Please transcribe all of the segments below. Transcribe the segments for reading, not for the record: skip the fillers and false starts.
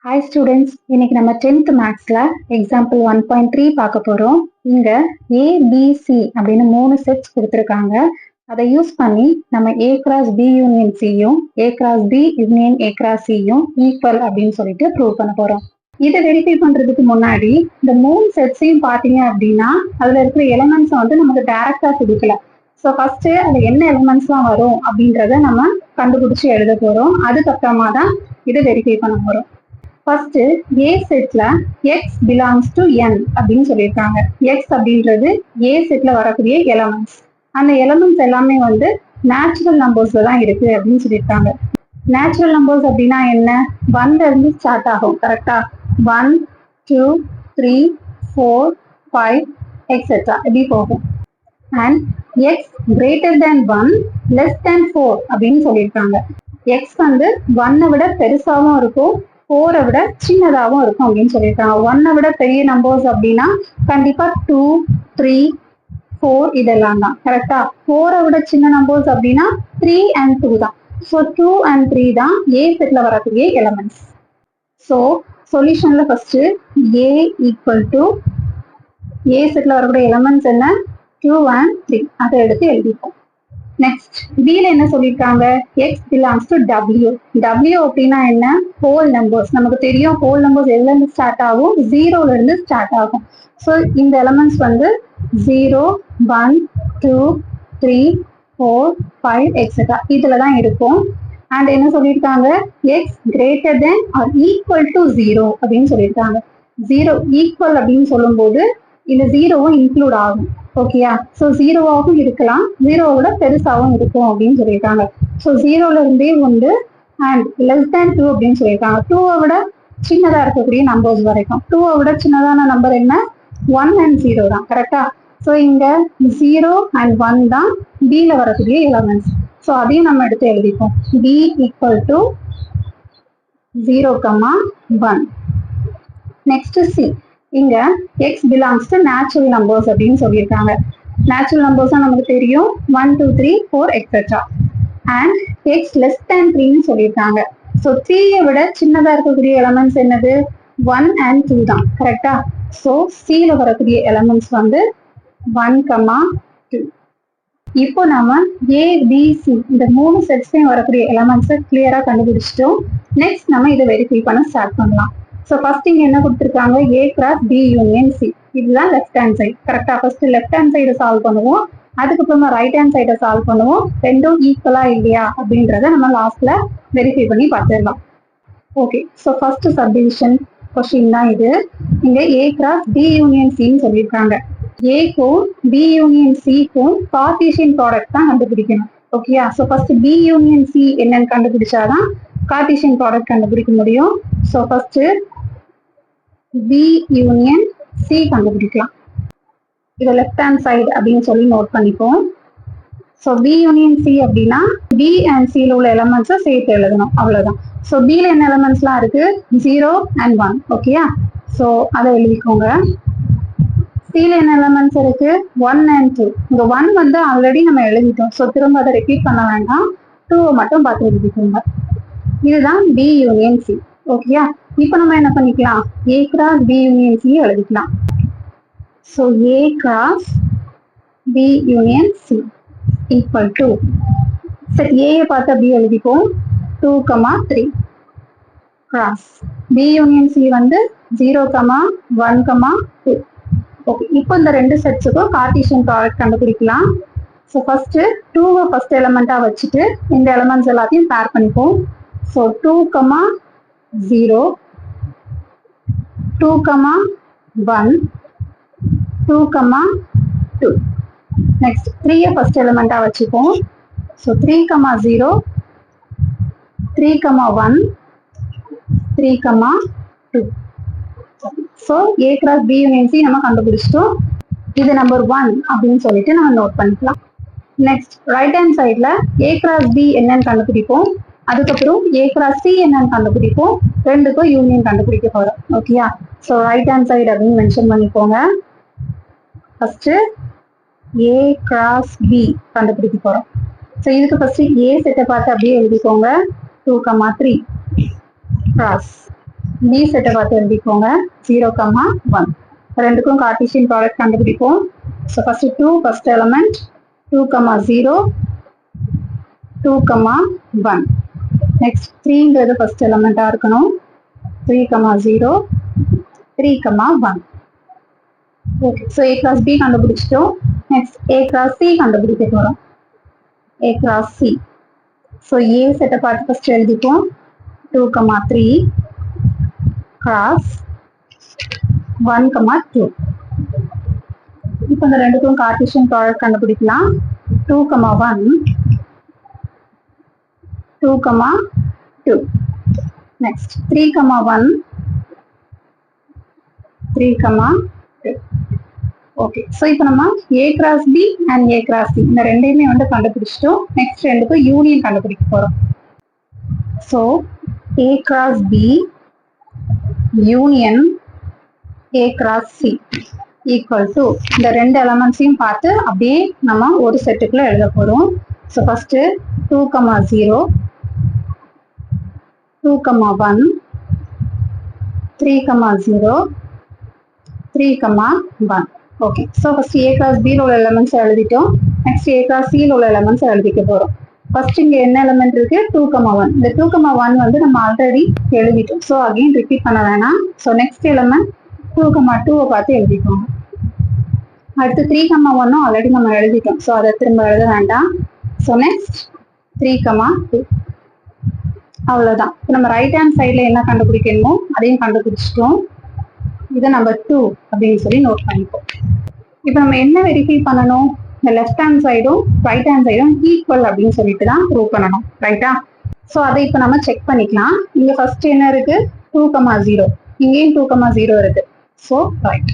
Hi students, இன்னைக்கு நம்ம 10th மேக்ஸ்ல எக்ஸாம்பிள் 1.3 பார்க்க போறோம். இங்க ஏபிசி அப்படின்னு 3 செட்ஸ் கொடுத்துருக்காங்க. அதை யூஸ் பண்ணி நம்ம ஏ கிராஸ் பி யூனியன் சியும் A cross B union A cross சியும் ஈக்குவல் அப்படின்னு சொல்லிட்டு ப்ரூவ் பண்ண போறோம். இதை வெரிஃபை பண்றதுக்கு முன்னாடி இந்த 3 செட்ஸையும் பார்த்தீங்க அப்படின்னா அதுல இருக்கிற எலிமெண்ட்ஸ் வந்து நமக்கு டைரக்டா கொடுக்கல. ஸோ ஃபர்ஸ்ட் அது என்ன எலிமெண்ட்ஸ்லாம் வரும் அப்படின்றத நம்ம கண்டுபிடிச்சு எழுத போறோம். அதுக்கப்புறமா தான் இதை வெரிஃபை பண்ண போறோம். ஃபர்ஸ்ட் ஏ செட்ல எக்ஸ் பிலாங்ஸ் டு என் அப்படின்னு சொல்லியிருக்காங்க. எக்ஸ் அப்படின்றது ஏ செட்ல வரக்கூடிய எலமெண்ட்ஸ். அந்த எலமெண்ட்ஸ் எல்லாமே வந்து நேச்சுரல் நம்பர்ஸ்ல தான் இருக்கு அப்படின்னு சொல்லியிருக்காங்க. நேச்சுரல் நம்பர்ஸ் அப்படின்னா என்ன? 1ல இருந்து ஸ்டார்ட் ஆகும். கரெக்டா? 1 2 3 4 5 எக்ஸெட்ரா இப்படி போகும். And X greater than 1 less than 4 அப்படின்னு சொல்லியிருக்காங்க. எக்ஸ் வந்து 1 விட பெருசாகவும் இருக்கும், 4 விட சின்னதாகவும் இருக்கும் அப்படின்னு சொல்லியிருக்காங்க. 1 விட பெரிய நம்பர்ஸ் அப்படின்னா கண்டிப்பா 2 3 4 இதெல்லாம் தான். கரெக்டா? 4 விட சின்ன நம்பர்ஸ் அப்படின்னா 3 and 2 தான். ஸோ 2 and 3 தான் ஏ செட்ல வரக்கூடிய எலமெண்ட்ஸ். ஸோ சொல்யூஷன்ல first A equal to A செட்ல வரக்கூடிய எலமெண்ட்ஸ் என்ன? 2 and 3 அதை எடுத்து எழுதிப்போம். நெக்ஸ்ட் பில என்ன சொல்லியிருக்காங்க? X belongs to W. W அப்படின்னா என்ன? Whole numbers. நமக்கு தெரியும் ஹோல் நம்பர்ஸ் எதுல இருந்து ஸ்டார்ட் ஆகும்? 0ல இருந்து ஸ்டார்ட் ஆகும். ஸோ இந்த எலமெண்ட்ஸ் வந்து 0 1 2 3 4 5 எக்ஸெட்ரா இதுல தான் இருக்கும். அண்ட் என்ன சொல்லியிருக்காங்க? X greater than or equal to 0 அப்படின்னு சொல்லியிருக்காங்க. 0 ஈக்குவல் அப்படின்னு சொல்லும்போது இந்த 0வும் இன்க்ளூட் ஆகும். ஓகேயா? ஸோ 0வாகவும் இருக்கலாம், 0வை விட பெருசாகவும் இருக்கும் அப்படின்னு சொல்லியிருக்காங்க. ஸோ 0ல இருந்தே உண்டு. அண்ட் லெஸ் தேன் 2 அப்படின்னு சொல்லியிருக்காங்க. 2வை விட சின்னதா இருக்கக்கூடிய நம்பர்ஸ் வரைக்கும். 2வை விட சின்னதான நம்பர் என்ன? 1 and 0 தான். கரெக்டா? ஸோ இங்க 0 and 1 தான் பில வரக்கூடிய எலமெண்ட்ஸ். ஸோ அதையும் நம்ம எடுத்து எழுதிப்போம். B equal to 0, 1. Next C. இங்க X belongs to natural numbers அப்படின்னு சொல்லியிருக்காங்க. நேச்சுரல் நம்பர்ஸ் நமக்கு தெரியும் 1 2 3 4 et cetera. And X less than 3ன்னு சொல்லியிருக்காங்க. ஸோ 3யை விட சின்னதா இருக்கக்கூடிய எலமெண்ட்ஸ் என்னது? 1 and 2 தான். கரெக்டா? ஸோ சில வரக்கூடிய எலமெண்ட்ஸ் வந்து 1, 2. இப்போ நம்ம ஏபிசி இந்த 3 செட்ஸ்லயும் வரக்கூடிய எலமெண்ட்ஸை கிளியரா கண்டுபிடிச்சிட்டோம். நெக்ஸ்ட் நம்ம இதை வெரிஃபை பண்ண ஸ்டார்ட் பண்ணலாம். ஸோ ஃபர்ஸ்ட் இங்க என்ன கொடுத்துருக்காங்க? A cross B union C. இதுதான் லெஃப்ட் ஹேண்ட் சைடு. கரெக்டா? ஃபர்ஸ்ட் லெஃப்ட் ஹேண்ட் சைடை சால்வ் பண்ணுவோம், அதுக்கப்புறமா ரைட் ஹேண்ட் சைடை சால்வ் பண்ணுவோம். ரெண்டும் ஈக்குவலா இல்லையா அப்படின்றத நம்ம லாஸ்ட்ல வெரிஃபை பண்ணி பார்த்துடலாம். Okay, so first subdivision question தான் இது. இங்க ஏ கிராஸ் பி யூனியன் சின்னு சொல்லியிருக்காங்க. ஏக்கும் பி யூனியன் சிக்கும் கார்ட்டீசியன் ப்ராடக்ட் தான் கண்டுபிடிக்கணும். ஓகேயா? So first B union C என்னன்னு கண்டுபிடிச்சாதான் கார்ட்டீசியன் ப்ராடக்ட் கண்டுபிடிக்க முடியும். So first B union C கண்டுபிடிக்கலாம். இதை லெஃப்ட் ஹேண்ட் சைடு அப்படின்னு சொல்லி நோட் பண்ணிப்போம். ஸோ பி யூனியன் சி அப்படின்னா பி அண்ட் சியில் உள்ள எலமெண்ட்ஸை சேர்த்து எழுதணும், அவ்வளோதான். ஸோ பியில் என்ன எலமெண்ட்ஸ்லாம் இருக்கு? 0 and 1. ஓகேயா? ஸோ அதை எழுதிக்கோங்க. சில என்ன எலமெண்ட்ஸ் இருக்கு? 1 and 2. இந்த 1 வந்து ஆல்ரெடி நம்ம எழுதிட்டோம். ஸோ திரும்ப அதை ரிப்பீட் பண்ண வேண்டாம், 2வை மட்டும் பார்த்து எழுதிக்கோங்க. இதுதான் பி யூனியன் சி. ஓகேயா? இப்போ நம்ம என்ன பண்ணிக்கலாம்? A cross B union C எழுதிக்கலாம். So A cross B union C equal to சரி ஏயை பார்த்து அப்படி எழுதிப்போம். 2, 3 கிராஸ் பி யூனியன் சி வந்து 0, 1, 2. ஓகே, இப்போ இந்த ரெண்டு செட்ஸுக்கும் கார்ட்டீசியன் ப்ராடக்ட் கண்டுபிடிக்கலாம். ஸோ ஃபர்ஸ்ட் 2வை ஃபர்ஸ்ட் எலமெண்டா வச்சுட்டு இந்த எலமெண்ட்ஸ் எல்லாத்தையும் பேர் பண்ணிப்போம். ஸோ 2, 0 2, 1 2, 2. நெக்ஸ்ட் 3யை ஃபர்ஸ்ட் எலமெண்டா வச்சுப்போம். So 3, 0 3, 1 3, 2. So A cross B union C நம்ம கண்டுபிடிச்சிட்டோம். இது நம்பர் 1 அப்படின்னு சொல்லிட்டு நம்ம நோட் பண்ணிக்கலாம். நெக்ஸ்ட் ரைட் ஹேண்ட் சைட்ல ஏ கிராஸ் பி என்னன்னு கண்டுபிடிப்போம், அதுக்கப்புறம் ஏ கிராஸ் சி என்னன்னு கண்டுபிடிப்போம். ரெண்டுக்கும் யூனியன் கண்டுபிடிக்க போறோம். ஓகேயா? ஸோ ரைட் ஹேண்ட் சைடு அப்படின்னு மென்ஷன் பண்ணிக்கோங்க. ஃபர்ஸ்ட் ஏ கிராஸ் பி கண்டுபிடிக்க போறோம். ஸோ இதுக்கு ஃபர்ஸ்ட் ஏ செட்டை பார்த்து அப்படியே எழுதிக்கோங்க. 2, 3 கிராஸ் பி செட்டை பார்த்து எழுதிக்கோங்க. 0, 1 ரெண்டுக்கும் கார்ட்டீசியன் ப்ராடக்ட் கண்டுபிடிப்போம். So first 2 first element 2, 0, 2, 1. Next 3ங்கிறது ஃபர்ஸ்ட் எலமெண்டா இருக்கணும். 3, 0, 3, 1. Okay, so A cross B கண்டுபிடிச்சிட்டோம். நெக்ஸ்ட் A cross C கண்டுபிடிக்க போறோம். A cross C. So A செட்டை பார்த்து ஃபர்ஸ்ட் எழுதிப்போம். 2, 3 cross 1, 2. இப்போ இந்த ரெண்டுக்கும் கார்ட்டீசியன் ப்ராடக்ட் கண்டுபிடிக்கலாம். 2, 1, 2, 2. நெக்ஸ்ட் 3, 1, 3, 2. ஓகே, ஸோ இப்போ நம்ம A cross B and A cross C இந்த ரெண்டையுமே வந்து கண்டுபிடிச்சிட்டோம். நெக்ஸ்ட் ரெண்டுக்கும் யூனியன் கண்டுபிடிக்க போறோம். So A cross B union A cross C equal to இந்த ரெண்டு எலமெண்ட்ஸையும் பார்த்து அப்படியே நம்ம ஒரு செட்டுக்குள்ள எழுத போறோம். So first 2, 0, 2, 1, 3, 0, 3, 1. Okay, so first A cross B உள்ள எலமெண்ட்ஸ் எழுதிட்டோம். நெக்ஸ்ட் A cross C உள்ள எலமெண்ட்ஸ் எழுதிக்க போறோம். ஃபர்ஸ்ட் இங்க என்ன எலமெண்ட் இருக்கு? 2, 1. இந்த 2, 1 வந்து நம்ம ஆல்ரெடி எழுதிட்டோம். ஸோ அகைன் ரிப்பீட் பண்ண வேணாம். ஸோ நெக்ஸ்ட் எலமெண்ட் 2, 2 பார்த்து எழுதிக்கோங்க. அடுத்து 3, 1 ஆல்ரெடி நம்ம எழுதிட்டோம். ஸோ அதை திரும்ப எழுத வேண்டாம். So next 3, 2. அவ்வளோதான். இப்போ நம்ம ரைட் ஹேண்ட் சைடில் என்ன கண்டுபிடிக்கணுமோ அதையும் கண்டுபிடிச்சிட்டோம். இதை நம்பர் 2 அப்படின்னு சொல்லி நோட் பண்ணிப்போம். இப்போ நம்ம என்ன வெரிஃபை பண்ணணும்? இந்த லெஃப்ட் ஹேண்ட் சைடும் ரைட் ஹேண்ட் சைடும் ஈக்குவல் அப்படின்னு சொல்லிட்டு தான் ப்ரூவ் பண்ணணும், ரைட்டா? ஸோ அதை இப்போ நம்ம செக் பண்ணிக்கலாம். இங்க ஃபர்ஸ்ட் என்ன இருக்கு? 2, 0. இங்கேயும் 2, 0 இருக்கு. So right.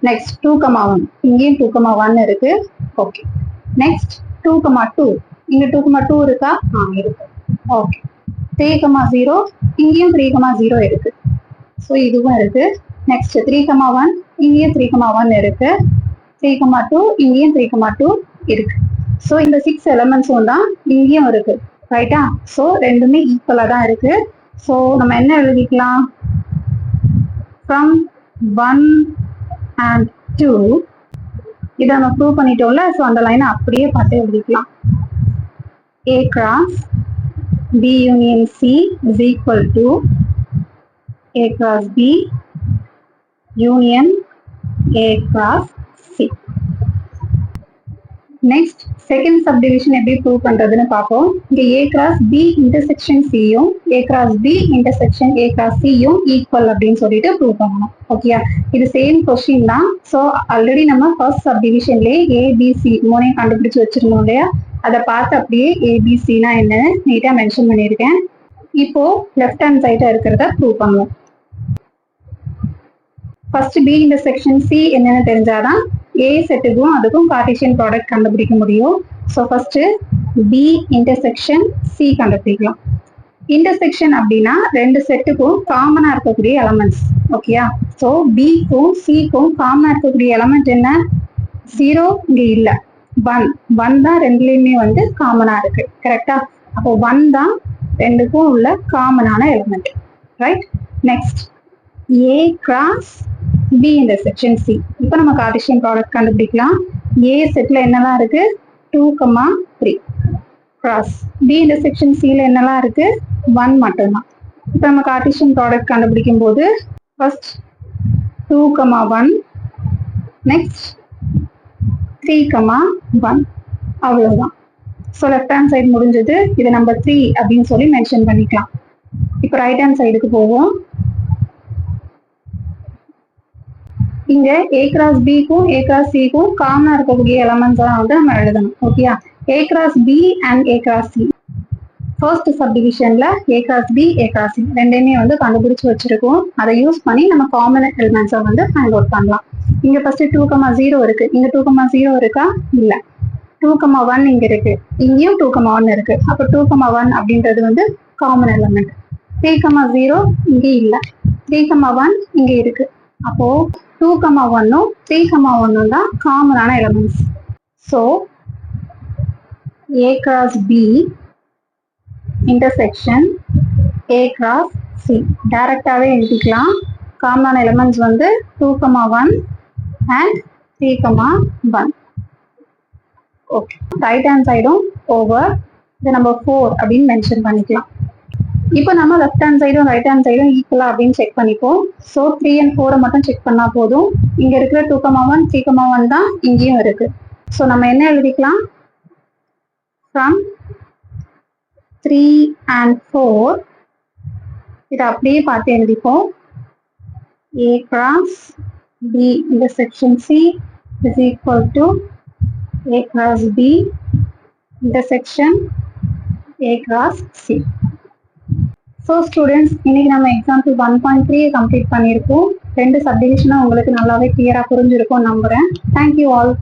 நெக்ஸ்ட் 2, 1. இங்கேயும் 2, 1 இருக்கு. ஓகே. நெக்ஸ்ட் 2, 2. இங்க 2, 2 இருக்கா? இருக்கு. ஓகே. 3, 0. இங்கேயும் 3, 0 இருக்கு. ஸோ இதுவும் இருக்கு. நெக்ஸ்ட் 3, 1. இங்கேயும் 3, 1 இருக்கு. 3, 2. இங்கேயும் 3, 2 இருக்கு. ஸோ இந்த 6 எலமெண்ட்ஸும் தான் இங்கேயும் இருக்கு, ரைட்டா? ஸோ ரெண்டுமே ஈக்குவலா தான் இருக்கு. ஸோ நம்ம என்ன எழுதிக்கலாம்? ஃப்ரம் 1 and 2 இதை நம்ம ப்ரூவ் பண்ணிட்டோம்ல. ஸோ அந்த லைனை அப்படியே பார்த்து எழுதிக்கலாம். A cross B union C is equal to A cross B union A cross C. Next second subdivision எப்படி ப்ரூவ் பண்றதுன்னு பார்ப்போம். இங்க A cross B இன்டர்செக்ஷன் Cயும் A cross B intersection A cross Cயும் ஈக்குவல் அப்படின்னு சொல்லிட்டு ப்ரூவ் பண்ணணும். ஓகேயா? இது சேம் கொஸ்டின் தான். ஸோ ஆல்ரெடி நம்ம ஃபர்ஸ்ட் சப்டிவிஷன்லேயே ABC மூணையும் கண்டுபிடிச்சு வச்சிருந்தோம் இல்லையா? அதை பார்த்து அப்படியே ABCனா என்னன்னு நீட்டா மென்ஷன் பண்ணியிருக்கேன். இப்போ லெஃப்ட் ஹேண்ட் சைடா இருக்கிறத ப்ரூவ் பண்ணுவோம். ஃபர்ஸ்ட் B இன்டர்செக்ஷன் C என்னன்னு தெரிஞ்சாதான் A செட்டுக்கும் அதுக்கும் கார்ட்டீசியன் ப்ராடக்ட் கண்டுபிடிக்க முடியும். So first B intersection C கண்டுபிடிக்கலாம். இன்டர்செக்ஷன் அப்படின்னா ரெண்டு செட்டுக்கும் காமனா இருக்கக்கூடிய எலமெண்ட்ஸ். ஓகேயா? ஸோ Bக்கும் Cக்கும் காமனா இருக்கக்கூடிய எலமெண்ட் என்ன? 0 இங்க இல்ல, 1 தான் ரெண்டுலயுமே வந்து காமனா இருக்கு, கரெக்டா? அப்போ 1 தான் ரெண்டுக்கும் உள்ள காமனான element, right? Next A cross B intersection C. இப்போ நம்ம கார்ட்டீசியன் ப்ராடக்ட் கண்டுபிடிக்கலாம். A செட்ல என்னெல்லாம் இருக்கு? 2, 3 கிராஸ் B இன்டர்செக்ஷன் C ல என்னெல்லாம் இருக்கு? 1 மட்டும்தான். இப்போ நம்ம கார்ட்டீசியன் ப்ராடக்ட் கண்டுபிடிக்கும் போது ஃபர்ஸ்ட் 2, 1, நெக்ஸ்ட் 3, 1, அவ்வளவுதான். ஸோ லெஃப்ட் ஹேண்ட் சைடு முடிஞ்சது. இது நம்பர் 3 அப்படின்னு சொல்லி மென்ஷன் பண்ணிக்கலாம். இப்போ ரைட் ஹேண்ட் சைடுக்கு போவோம். இங்க A cross B க்கும் A cross C க்கும் காமனா இருக்கக்கூடிய எலமெண்ட்ஸ் தான் வந்து நம்ம எழுதணும். ஓகேயா? A cross B and A cross C first சப்டிவிஷன்ல A cross B A cross C ரெண்டையுமே வந்து கண்டுபிடிச்சு வச்சிருக்கோம். அதை யூஸ் பண்ணி நம்ம காமன் எலிமெண்ட்ஸை வந்து ஃபைண்ட் அவுட் பண்ணலாம். இங்க ஃபர்ஸ்ட் 2, 0 இருக்கு. இங்க 2, 0 இருக்கா? இல்ல. 2, 1 இங்க இருக்கு. இங்கேயும் 2, 1 இருக்கு. அப்ப 2, 1 அப்படின்றது வந்து காமன் எலிமெண்ட். 3, 0 இங்க இல்ல. 3, 1 இங்க இருக்கு. அப்போ 2, 1ம் 3, 1ம் தான் காமனான elements. So A cross B intersection A cross C டைரக்டாவே எழுதிக்கலாம். காமன் எலிமெண்ட்ஸ் வந்து 2,1 அண்ட் 3,1. ஓகே, ரைட் ஹேண்ட் சைடும் ஓவர், இதை நம்ம 4 அப்படின்னு மென்ஷன் பண்ணிக்கலாம். இப்போ நம்ம லெஃப்ட் ஹேண்ட் சைடும் ரைட் ஹேண்ட் சைடும் ஈக்குவலா அப்படின்னு செக் பண்ணிப்போம். ஸோ 3 and 4 மட்டும் செக் பண்ணா போதும். இங்க இருக்கிற 2,1 3,1 தான் இங்கேயும் இருக்கு. ஸோ நம்ம என்ன எழுதிக்கலாம், ஃப்ரம் 3 and 4 இதை அப்படியே பார்த்து எழுதிப்போம். A cross B intersection C is equal to A cross B intersection A cross C. So students, இன்னைக்கு நம்ம எக்ஸாம்பிள் 1.3 கம்ப்ளீட் பண்ணியிருக்கோம். 2 சப்டிவிஷனும் உங்களுக்கு நல்லாவே கிளியரா புரிஞ்சிருக்கும்னு நம்புறேன். Thank you all.